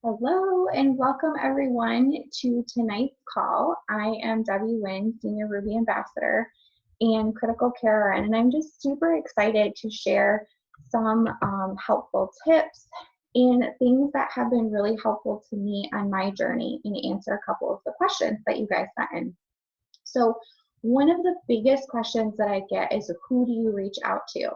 Hello and welcome everyone to tonight's call. I am Debbie Winn, Senior Ruby Ambassador and Critical Care RN, and I'm just super excited to share some helpful tips and things that have been really helpful to me on my journey and answer a couple of the questions that you guys sent in. So one of the biggest questions that I get is who do you reach out to?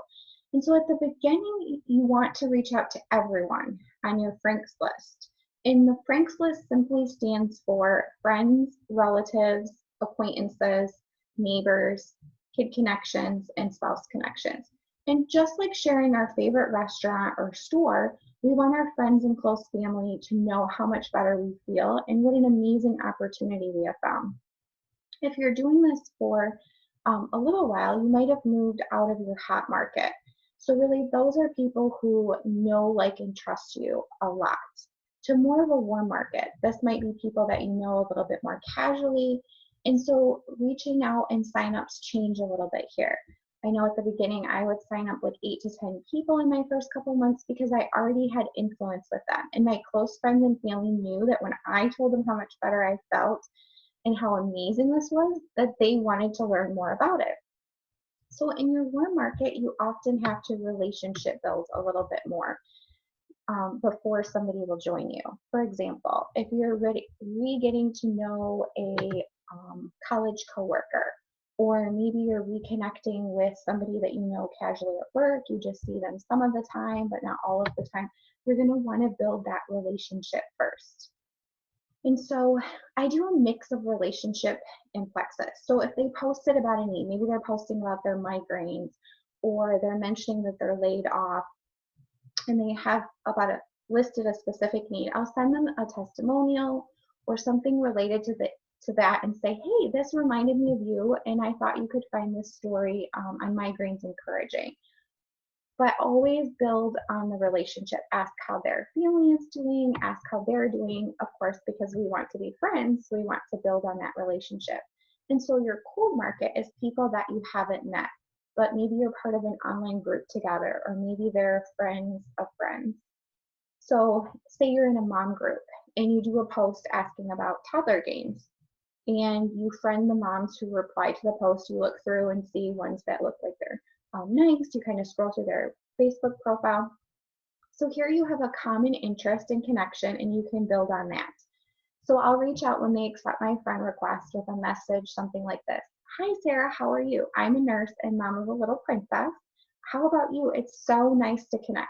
And so at the beginning, you want to reach out to everyone on your Franks list. And the Franks list simply stands for friends, relatives, acquaintances, neighbors, kid connections, and spouse connections. And just like sharing our favorite restaurant or store, we want our friends and close family to know how much better we feel and what an amazing opportunity we have found. If you're doing this for a little while, you might have moved out of your hot market. So really, those are people who know, like, and trust you a lot. To more of a warm market, this might be people that you know a little bit more casually. And so reaching out and signups change a little bit here. I know at the beginning I would sign up like 8 to 10 people in my first couple months because I already had influence with them. And my close friends and family knew that when I told them how much better I felt and how amazing this was, that they wanted to learn more about it. So in your warm market, you often have to relationship build a little bit more before somebody will join you. For example, if you're getting to know a college coworker, or maybe you're reconnecting with somebody that you know casually at work, you just see them some of the time, but not all of the time, you're going to want to build that relationship first. And so I do a mix of relationship and plexus. So if they posted about a need, maybe they're posting about their migraines or they're mentioning that they're laid off and they have about a listed a specific need, I'll send them a testimonial or something related to that and say, hey, this reminded me of you and I thought you could find this story on migraines encouraging. But always build on the relationship. Ask how their family is doing, ask how they're doing, of course, because we want to be friends, we want to build on that relationship. And so your cold market is people that you haven't met, but maybe you're part of an online group together, or maybe they're friends of friends. So say you're in a mom group and you do a post asking about toddler games, and you friend the moms who reply to the post. You look through and see ones that look like they're nice. You kind of scroll through their Facebook profile. So here you have a common interest and connection, and you can build on that. So I'll reach out when they accept my friend request with a message, something like this. Hi, Sarah, how are you? I'm a nurse and mom of a little princess. How about you? It's so nice to connect.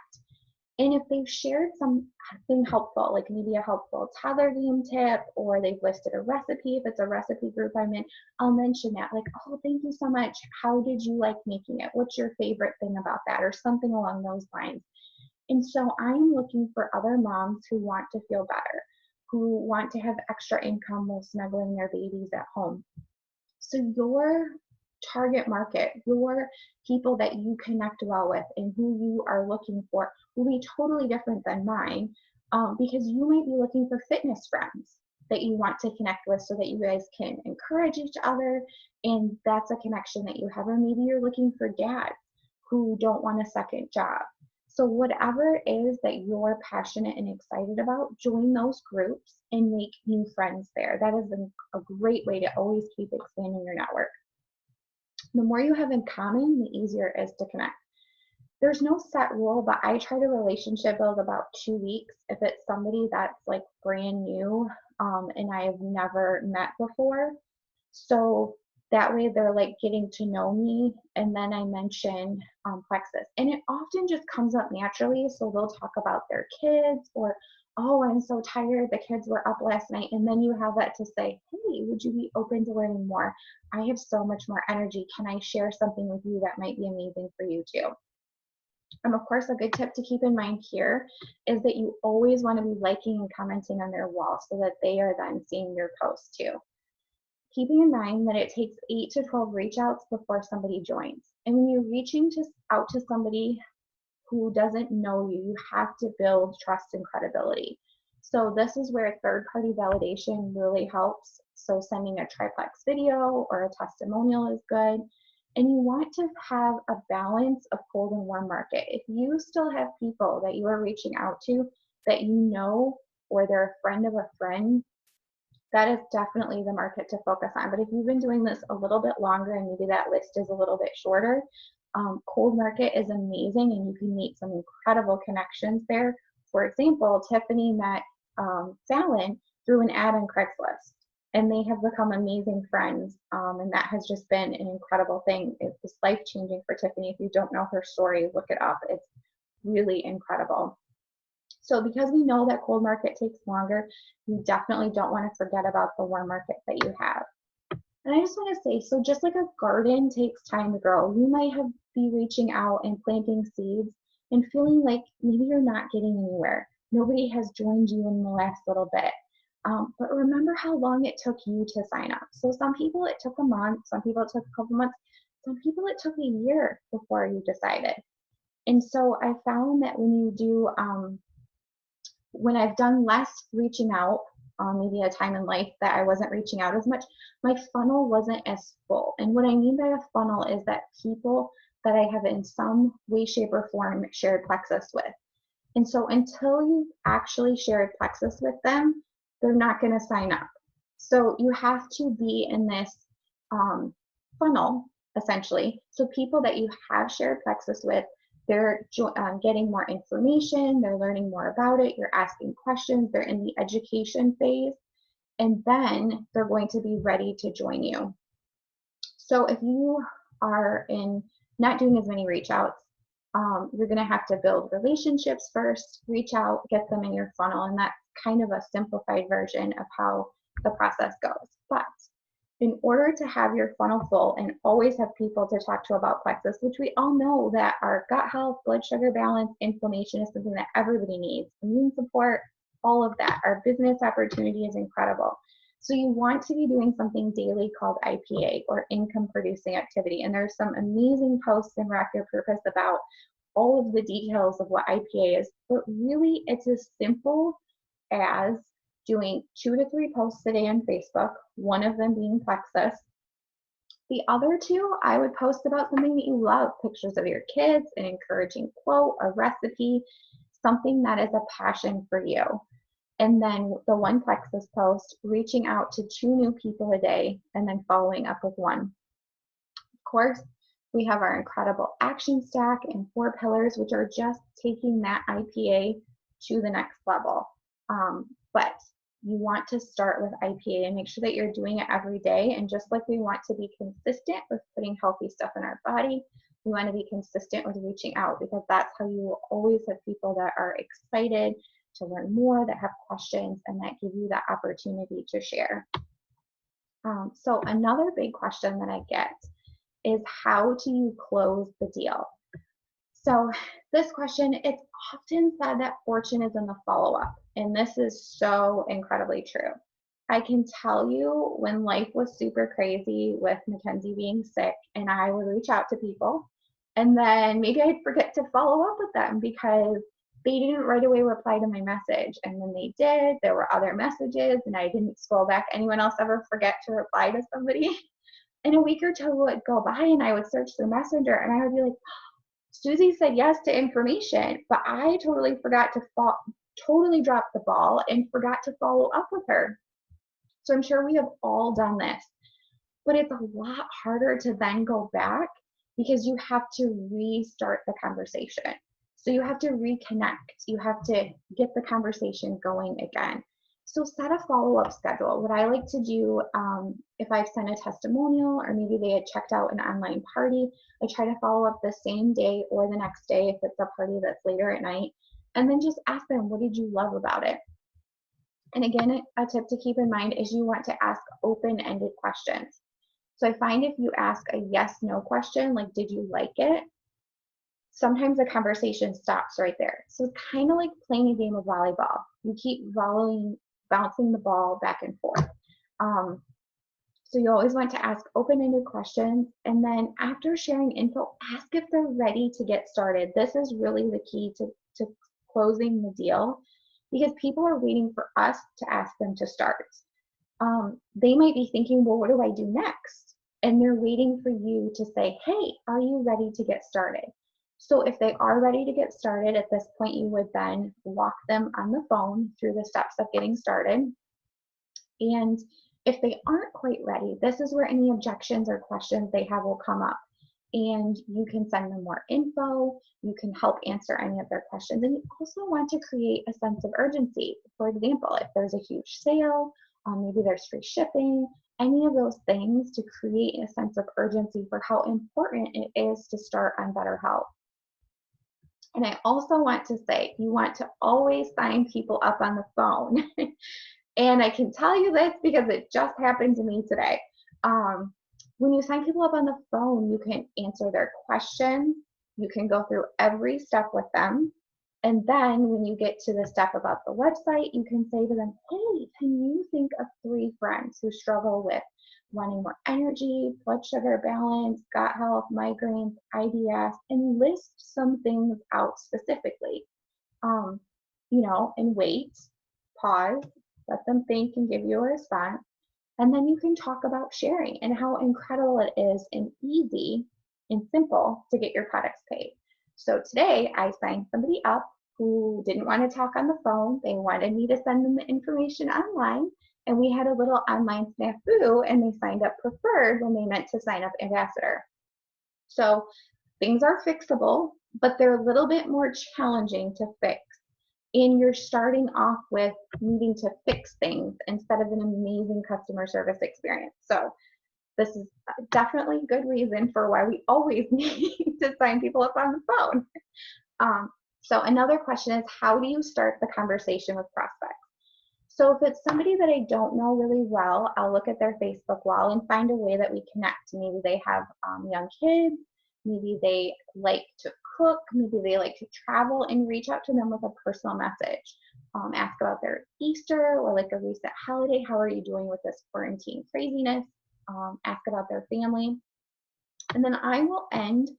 And if they've shared something helpful, like maybe a helpful toddler game tip, or they've listed a recipe, if it's a recipe group I'm in, I'll mention that, like, oh, thank you so much. How did you like making it? What's your favorite thing about that? Or something along those lines. And so I'm looking for other moms who want to feel better, who want to have extra income while snuggling their babies at home. So your target market, your people that you connect well with and who you are looking for will be totally different than mine, because you might be looking for fitness friends that you want to connect with so that you guys can encourage each other, and that's a connection that you have. Or maybe you're looking for dads who don't want a second job. So whatever it is that you're passionate and excited about, join those groups and make new friends there. That is a great way to always keep expanding your network. The more you have in common, the easier it is to connect. There's no set rule, but I try to relationship build about 2 weeks. If it's somebody that's like brand new and I've never met before, so that way they're like getting to know me, and then I mention plexus, and it often just comes up naturally. So they'll talk about their kids, or oh, I'm so tired, the kids were up last night, and then you have that to say, hey, would you be open to learning more? I have so much more energy. Can I share something with you that might be amazing for you too? Of course, a good tip to keep in mind here is that you always want to be liking and commenting on their wall so that they are then seeing your posts too. Keeping in mind that it takes 8 to 12 reach outs before somebody joins. And when you're reaching out to somebody who doesn't know you, you have to build trust and credibility. So this is where third-party validation really helps. So sending a triplex video or a testimonial is good. And you want to have a balance of cold and warm market. If you still have people that you are reaching out to that you know or they're a friend of a friend, that is definitely the market to focus on. But if you've been doing this a little bit longer and maybe that list is a little bit shorter, cold market is amazing and you can meet some incredible connections there. For example, Tiffany met Fallon through an ad on Craigslist, and they have become amazing friends. And that has just been an incredible thing. It's life changing for Tiffany. If you don't know her story, look it up. It's really incredible. So because we know that cold market takes longer, you definitely don't want to forget about the warm market that you have. And I just want to say, so just like a garden takes time to grow, you might be reaching out and planting seeds and feeling like maybe you're not getting anywhere. Nobody has joined you in the last little bit. But remember how long it took you to sign up. So some people it took a month, some people it took a couple months, some people it took a year before you decided. And so I found that when you do, when I've done less reaching out, maybe a time in life that I wasn't reaching out as much, my funnel wasn't as full. And what I mean by a funnel is that people that I have in some way, shape, or form shared Plexus with. And so until you've actually shared Plexus with them, they're not going to sign up. So you have to be in this funnel, essentially. So people that you have shared Plexus with, they're getting more information, they're learning more about it, you're asking questions, they're in the education phase, and then they're going to be ready to join you. So if you are not doing as many reach outs, you're going to have to build relationships first, reach out, get them in your funnel, and that's kind of a simplified version of how the process goes. But in order to have your funnel full and always have people to talk to about Plexus, which we all know that our gut health, blood sugar balance, inflammation is something that everybody needs, immune support, all of that. Our business opportunity is incredible. So you want to be doing something daily called IPA, or income producing activity. And there's some amazing posts in Rock Your Purpose about all of the details of what IPA is, but really it's as simple as doing 2 to 3 posts a day on Facebook, one of them being Plexus. The other 2, I would post about something that you love, pictures of your kids, an encouraging quote, a recipe, something that is a passion for you. And then the one Plexus post, reaching out to 2 new people a day and then following up with 1. Of course, we have our incredible action stack and 4 pillars, which are just taking that IPA to the next level. But you want to start with IPA and make sure that you're doing it every day. And just like we want to be consistent with putting healthy stuff in our body, we want to be consistent with reaching out, because that's how you will always have people that are excited to learn more, that have questions, and that give you that opportunity to share. So another big question that I get is, how do you close the deal? So this question, it's often said that fortune is in the follow-up, and this is so incredibly true. I can tell you, when life was super crazy with Mackenzie being sick, and I would reach out to people, and then maybe I'd forget to follow up with them because they didn't right away reply to my message. And when they did, there were other messages, and I didn't scroll back. Anyone else ever forget to reply to somebody? And a week or 2 would go by, and I would search through Messenger, and I would be like, Susie said yes to information, but I totally forgot to totally dropped the ball and forgot to follow up with her. So I'm sure we have all done this, but it's a lot harder to then go back because you have to restart the conversation. So you have to reconnect. You have to get the conversation going again. So set a follow-up schedule. What I like to do, if I've sent a testimonial or maybe they had checked out an online party, I try to follow up the same day or the next day if it's a party that's later at night, and then just ask them, what did you love about it? And again, a tip to keep in mind is you want to ask open-ended questions. So I find if you ask a yes/no question, like, did you like it? Sometimes the conversation stops right there. So it's kind of like playing a game of volleyball. You keep bouncing the ball back and forth. So you always want to ask open-ended questions, and then after sharing info, ask if they're ready to get started. This is really the key to closing the deal, because people are waiting for us to ask them to start. They might be thinking, well, what do I do next? And they're waiting for you to say, hey, are you ready to get started? So if they are ready to get started, at this point, you would then walk them on the phone through the steps of getting started. And if they aren't quite ready, this is where any objections or questions they have will come up. And you can send them more info, you can help answer any of their questions. And you also want to create a sense of urgency. For example, if there's a huge sale, maybe there's free shipping, any of those things to create a sense of urgency for how important it is to start on BetterHelp. And I also want to say, you want to always sign people up on the phone. And I can tell you this because it just happened to me today. When you sign people up on the phone, you can answer their questions. You can go through every step with them. And then when you get to the step about the website, you can say to them, hey, can you think of 3 friends who struggle with wanting more energy, blood sugar balance, gut health, migraines, IBS, and list some things out specifically. And wait, pause, let them think and give you a response. And then you can talk about sharing and how incredible it is and easy and simple to get your products paid. So today I signed somebody up who didn't want to talk on the phone. They wanted me to send them the information online. And we had a little online snafu, and they signed up preferred when they meant to sign up ambassador. So things are fixable, but they're a little bit more challenging to fix. And you're starting off with needing to fix things instead of an amazing customer service experience. So this is definitely good reason for why we always need to sign people up on the phone. So another question is, how do you start the conversation with prospects? So if it's somebody that I don't know really well, I'll look at their Facebook wall and find a way that we connect. Maybe they have young kids, maybe they like to cook, maybe they like to travel, and reach out to them with a personal message. Ask about their Easter or like a recent holiday. How are you doing with this quarantine craziness? Ask about their family. And then I will end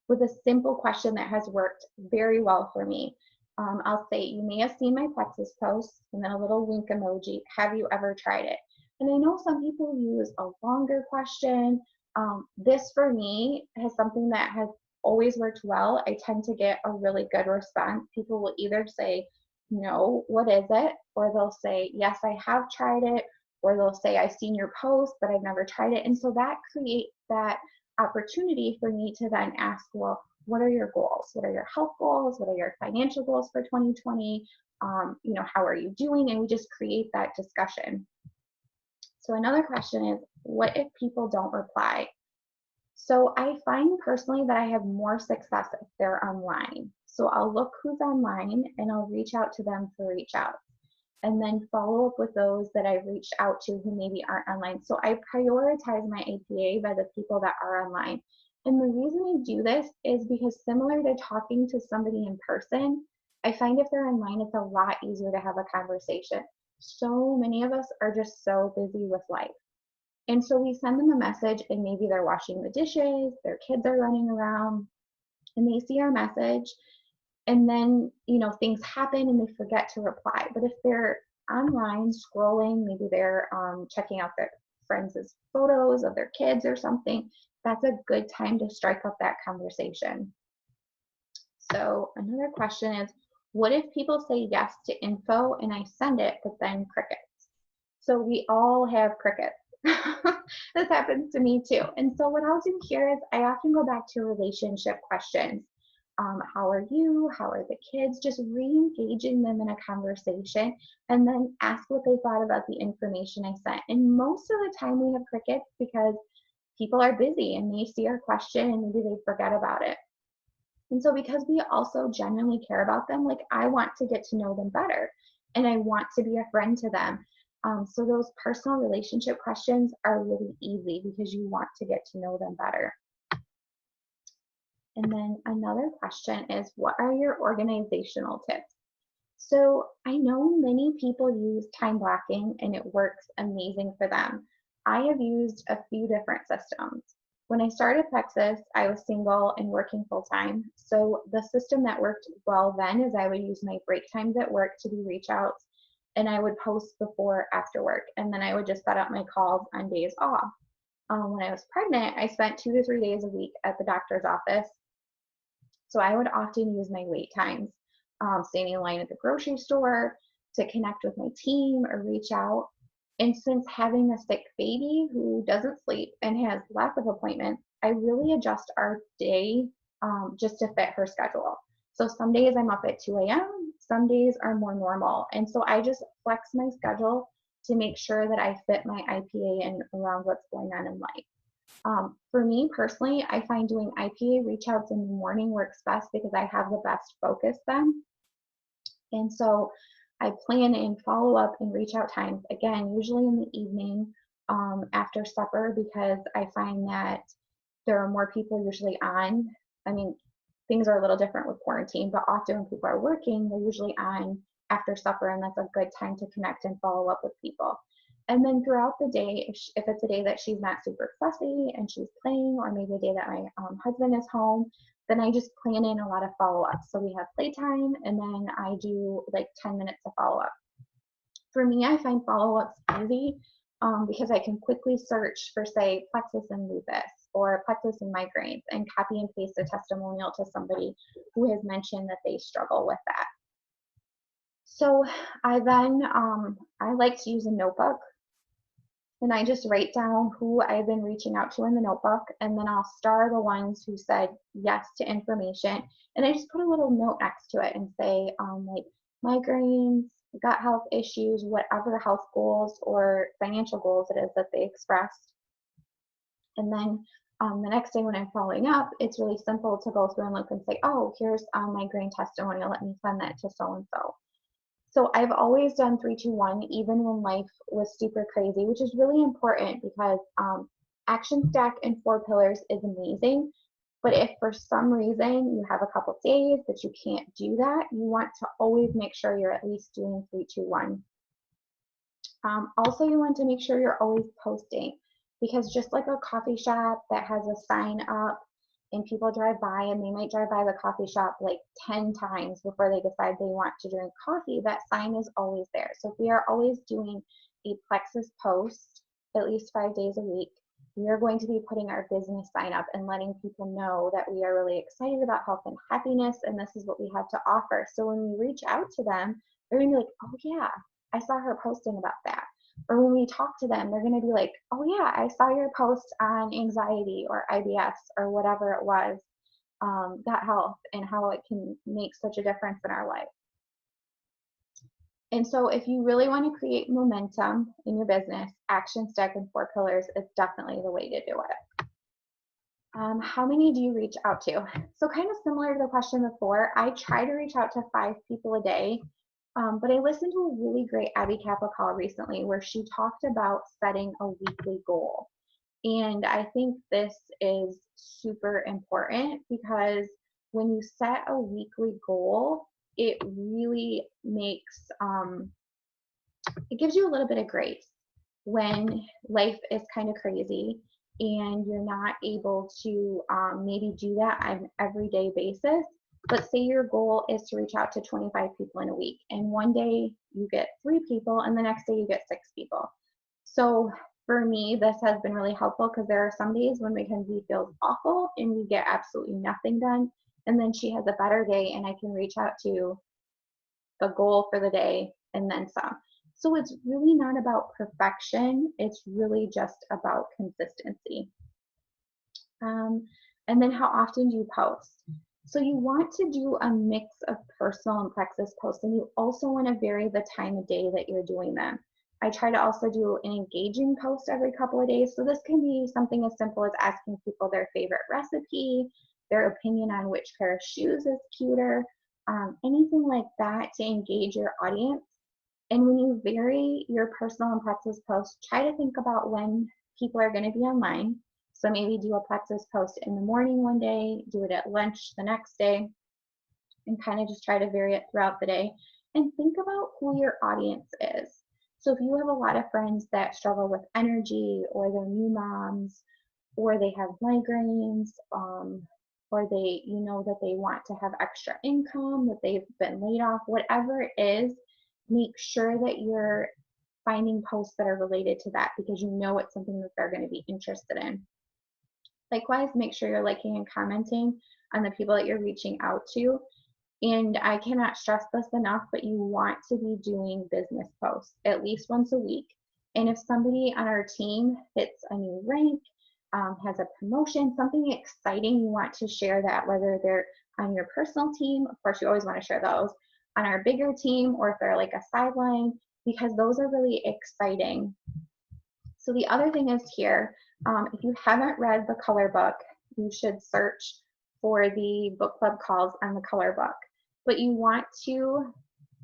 with a simple question that has worked very well for me. I'll say, you may have seen my Plexus post, and then a little wink emoji. Have you ever tried it? And I know some people use a longer question. This for me has something that has always worked well. I tend to get a really good response. People will either say, no, what is it? Or they'll say, yes, I have tried it. Or they'll say, I've seen your post, but I've never tried it. And so that creates that opportunity for me to then ask, well, what are your goals? What are your health goals? What are your financial goals for 2020? How are you doing? And we just create that discussion. So another question is, what if people don't reply? So I find personally that I have more success if they're online. So I'll look who's online and I'll reach out to them for reach out, and then follow up with those that I reached out to who maybe aren't online. So I prioritize my APA by the people that are online. And the reason I do this is because, similar to talking to somebody in person, I find if they're online, it's a lot easier to have a conversation. So many of us are just so busy with life. And so we send them a message, and maybe they're washing the dishes, their kids are running around, and they see our message, and then things happen and they forget to reply. But if they're online scrolling, maybe they're checking out their friends' photos of their kids or something, that's a good time to strike up that conversation. So another question is, what if people say yes to info and I send it, but then crickets? So we all have crickets. This happens to me too. And so what I'll do here is I often go back to relationship questions. How are you? How are the kids? Just re-engaging them in a conversation, and then ask what they thought about the information I sent. And most of the time we have crickets because people are busy and they see our question and maybe they forget about it. And so because we also genuinely care about them, like I want to get to know them better and I want to be a friend to them. So those personal relationship questions are really easy because you want to get to know them better. And then another question is, what are your organizational tips? So I know many people use time blocking and it works amazing for them. I have used a few different systems. When I started Plexus, I was single and working full time. So the system that worked well then is I would use my break times at work to do reach outs, and I would post before after work, and then I would just set up my calls on days off. When I was pregnant, I spent 2 to 3 days a week at the doctor's office. So I would often use my wait times, standing in line at the grocery store to connect with my team or reach out. And since having a sick baby who doesn't sleep and has lots of appointments, I really adjust our day just to fit her schedule. So some days I'm up at 2 a.m., some days are more normal. And so I just flex my schedule to make sure that I fit my IPA in around what's going on in life. For me personally, I find doing IPA reach outs in the morning works best because I have the best focus then. And so I plan in follow up and reach out times, again, usually in the evening after supper, because I find that there are more people usually on. I mean, things are a little different with quarantine, but often when people are working, they're usually on after supper, and that's a good time to connect and follow up with people. And then throughout the day, if it's a day that she's not super fussy and she's playing, or maybe a day that my husband is home, then I just plan in a lot of follow-ups. So we have playtime, and then I do like 10 minutes of follow-up. For me, I find follow-ups easy because I can quickly search for, say, plexus and lupus or plexus and migraines, and copy and paste a testimonial to somebody who has mentioned that they struggle with that. So I then, I like to use a notebook, and I just write down who I've been reaching out to in the notebook, and then I'll star the ones who said yes to information, and I just put a little note next to it and say like migraines, gut health issues, whatever health goals or financial goals it is that they expressed. And then the next day when I'm following up, it's really simple to go through and look and say, oh, here's migraine testimonial, let me send that to so-and-so. So I've always done 3-2-1, even when life was super crazy, which is really important because action stack and 4 pillars is amazing. But if for some reason you have a couple days that you can't do that, you want to always make sure you're at least doing 3-2-1. Also, you want to make sure you're always posting, because just like a coffee shop that has a sign up and people drive by, and they might drive by the coffee shop like 10 times before they decide they want to drink coffee, that sign is always there. So if we are always doing a Plexus post at least 5 days a week, we are going to be putting our business sign up and letting people know that we are really excited about health and happiness, and this is what we have to offer. So when we reach out to them, they're going to be like, oh yeah, I saw her posting about that. Or when we talk to them, they're going to be like, oh yeah, I saw your post on anxiety or IBS or whatever it was, gut health, and how it can make such a difference in our life. And so if you really want to create momentum in your business, action stack and 4 pillars is definitely the way to do it. How many do you reach out to? So kind of similar to the question before, I try to reach out to 5 people a day. But I listened to a really great Abby Kappa call recently where she talked about setting a weekly goal. And I think this is super important because when you set a weekly goal, it really makes, it gives you a little bit of grace when life is kind of crazy and you're not able to maybe do that on an everyday basis. But say your goal is to reach out to 25 people in a week, and one day you get 3 people and the next day you get 6 people. So for me, this has been really helpful because there are some days when Mackenzie feels awful and we get absolutely nothing done, and then she has a better day and I can reach out to the goal for the day and then some. So it's really not about perfection, it's really just about consistency. And then how often do you post? So you want to do a mix of personal and Plexus posts, and you also want to vary the time of day that you're doing them. I try to also do an engaging post every couple of days. So this can be something as simple as asking people their favorite recipe, their opinion on which pair of shoes is cuter, anything like that to engage your audience. And when you vary your personal and Plexus posts, try to think about when people are going to be online. So maybe do a Plexus post in the morning one day, do it at lunch the next day, and kind of just try to vary it throughout the day. And think about who your audience is. So if you have a lot of friends that struggle with energy, or they're new moms, or they have migraines, or they, you know, that they want to have extra income, that they've been laid off, whatever it is, make sure that you're finding posts that are related to that, because you know it's something that they're going to be interested in. Likewise, make sure you're liking and commenting on the people that you're reaching out to. And I cannot stress this enough, but you want to be doing business posts at least once a week. And if somebody on our team hits a new rank, has a promotion, something exciting, you want to share that, whether they're on your personal team, of course, you always want to share those, on our bigger team, or if they're like a sideline, because those are really exciting. So the other thing is here, if you haven't read the color book, you should search for the book club calls on the color book. But you want to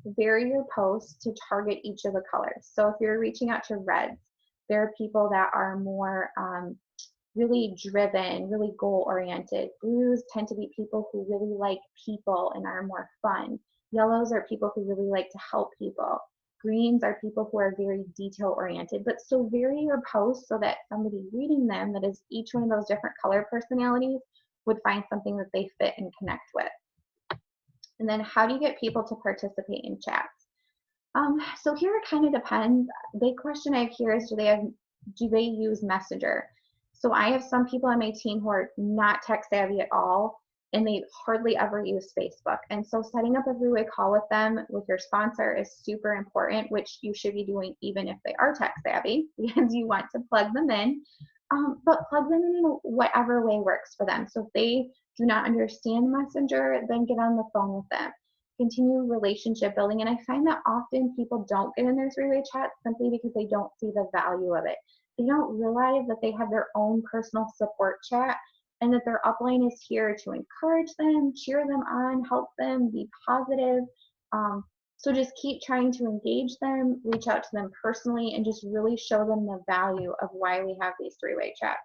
vary your posts to target each of the colors. So if you're reaching out to reds, there are people that are more really driven, really goal-oriented. Blues tend to be people who really like people and are more fun. Yellows are people who really like to help people. Greens are people who are very detail-oriented. But so vary your posts so that somebody reading them that is each one of those different color personalities would find something that they fit and connect with. And then how do you get people to participate in chats? So here it kind of depends. Big question I have here is, do they use Messenger? So I have some people on my team who are not tech savvy at all, and they hardly ever use Facebook. And so setting up a three-way call with them, with your sponsor, is super important, which you should be doing even if they are tech savvy, because you want to plug them in. But plug them in whatever way works for them. So if they do not understand Messenger, then get on the phone with them. Continue relationship building. And I find that often people don't get in their three-way chats simply because they don't see the value of it. They don't realize that they have their own personal support chat and that their upline is here to encourage them, cheer them on, help them, be positive. So just keep trying to engage them, reach out to them personally, and just really show them the value of why we have these three-way chats.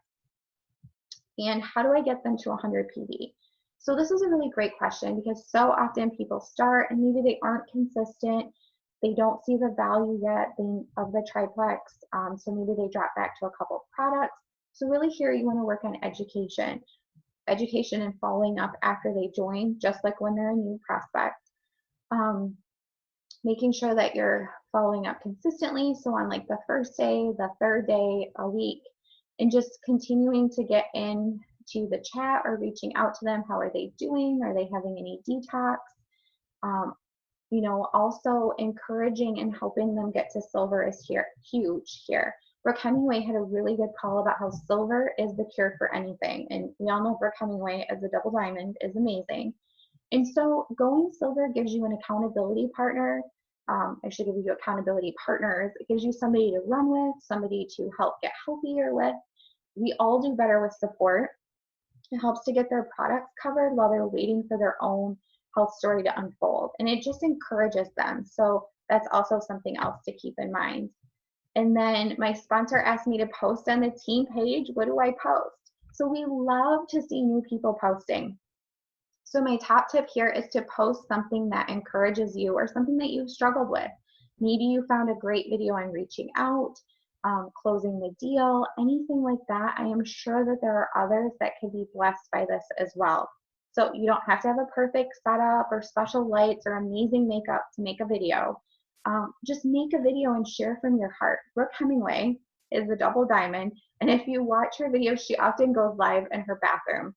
And how do I get them to 100 PV? So this is a really great question, because so often people start and maybe they aren't consistent. They don't see the value yet of the triplex. So maybe they drop back to a couple of products. So really here you want to work on education and following up after they join, just like when they're a new prospect. Making sure that you're following up consistently. So on like the first day, the third day, a week, and just continuing to get into the chat or reaching out to them. How are they doing? Are they having any detox? Also encouraging and helping them get to silver is huge here. Brooke Hemingway had a really good call about how silver is the cure for anything. And we all know Brooke Hemingway as a double diamond is amazing. And so going silver gives you an accountability partner. I should give you accountability partners. It gives you somebody to run with, somebody to help get healthier with. We all do better with support. It helps to get their products covered while they're waiting for their own health story to unfold. And it just encourages them. So that's also something else to keep in mind. And then my sponsor asked me to post on the team page. What do I post? So we love to see new people posting. So my top tip here is to post something that encourages you or something that you've struggled with. Maybe you found a great video on reaching out, closing the deal, anything like that. I am sure that there are others that could be blessed by this as well. So you don't have to have a perfect setup or special lights or amazing makeup to make a video. Just make a video and share from your heart. Brooke Hemingway is a double diamond, and if you watch her videos, she often goes live in her bathroom,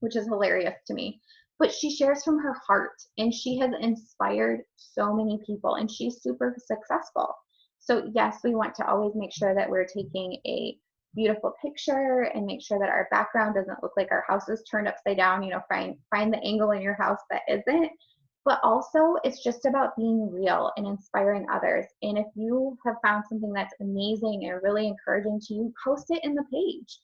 which is hilarious to me. But she shares from her heart, and she has inspired so many people, and she's super successful. So yes, we want to always make sure that we're taking a beautiful picture and make sure that our background doesn't look like our house is turned upside down. Find the angle in your house that isn't. But also, it's just about being real and inspiring others. And if you have found something that's amazing and really encouraging to you, post it in the page.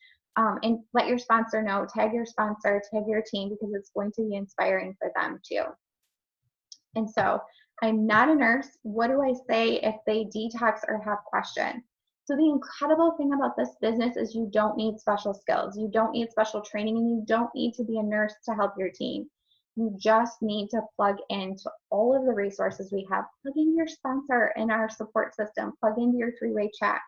And let your sponsor know, tag your sponsor, tag your team, because it's going to be inspiring for them too. And so I'm not a nurse. What do I say if they detox or have questions? So the incredible thing about this business is you don't need special skills. You don't need special training, and you don't need to be a nurse to help your team. You just need to plug into all of the resources we have. Plug in your sponsor in our support system. Plug into your three-way chat.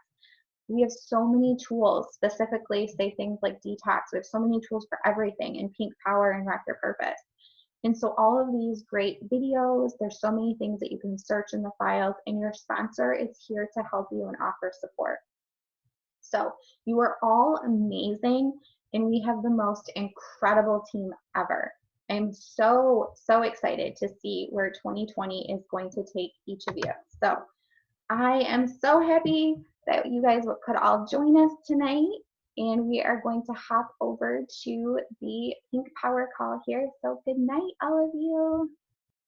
We have so many tools, specifically say things like detox. We have so many tools for everything in Pink Power and Rock Your Purpose. And so all of these great videos, there's so many things that you can search in the files, and your sponsor is here to help you and offer support. So you are all amazing. and we have the most incredible team ever. I'm so, so excited to see where 2020 is going to take each of you. So I am so happy that you guys could all join us tonight. And we are going to hop over to the Pink Power call here. So good night, all of you.